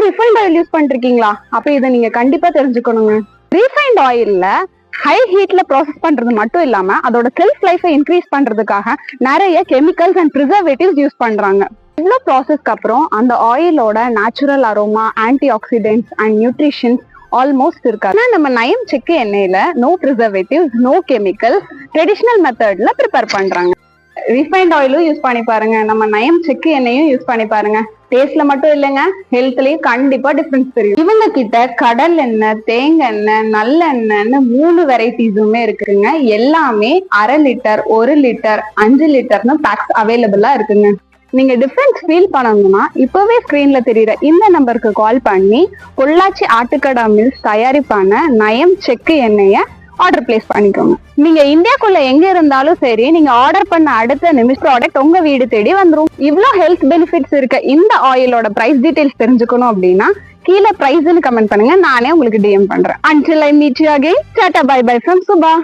Refined oil use பண்ணிருக்கீங்களா? அப்ப இதை நீங்க கண்டிப்பா தெரிஞ்சுக்கணுங்க. ரீஃபைண்ட் ஆயில்ல ஹை ஹீட்ல ப்ராசஸ் பண்றது மட்டும் இல்லாம அதோட செல்ஃப் லைஃபை இன்க்ரீஸ் பண்றதுக்காக நிறைய கெமிக்கல்ஸ் அண்ட் ப்ரிசர்வேட்டிவ்ஸ் யூஸ் பண்றாங்க. இவ்வளோ ப்ராசஸ்க்கு அப்புறம் அந்த ஆயிலோட natural aroma, antioxidants and nutritions almost இருக்காது. நம்ம நயம் செக்கு எண்ணெயில no preservatives, no chemicals, traditional மெத்தட்ல ப்ரிப்பேர் பண்றாங்க. ரீஃபைண்ட் ஆயிலும் யூஸ் பண்ணி பாருங்க, நம்ம நயம் செக்கு எண்ணெயும் யூஸ் பண்ணி பாருங்க. டேஸ்ட்ல மட்டும் இல்லைங்க, ஹெல்த்லயும் கண்டிப்பா டிஃபரன்ஸ் தெரியும். இவங்க கிட்ட கடல் எண்ணெய், தேங்காய் எண்ணெய், நல்லெண்ணெய்னு 3 வெரைட்டிஸுமே இருக்குங்க. எல்லாமே 1/2 லிட்டர், 1 லிட்டர், 5 லிட்டர்னு பேக்ஸ் அவைலபிளா இருக்குங்க. நீங்க டிஃபரன்ஸ் ஃபீல் பண்ணணும்னா இப்பவே ஸ்கிரீன்ல தெரியுற இந்த நம்பருக்கு கால் பண்ணி பொள்ளாச்சி ஆட்டுக்கடா மில்ஸ் தயாரிப்பான நயம் செக்கு எண்ணெய ஆர்டர் பிளேஸ் பண்ணிக்கோங்க. நீங்க இந்தியாக்குள்ள எங்க இருந்தாலும் சரி, நீங்க ஆர்டர் பண்ண அடுத்த நிமிஷம் ப்ராடக்ட் உங்க வீடு தேடி வந்துரும். இவ்ளோ ஹெல்த் பெனிஃபிட்ஸ் இருக்க இந்த ஆயிலோட பிரைஸ் டீடைல்ஸ் தெரிஞ்சுக்கணும் அப்படின்னா கீழே பிரைஸ்ன்னு கமெண்ட் பண்ணுங்க, நானே உங்களுக்கு டிஎம் பண்றேன். Until I meet you again, tata bye bye from Subha.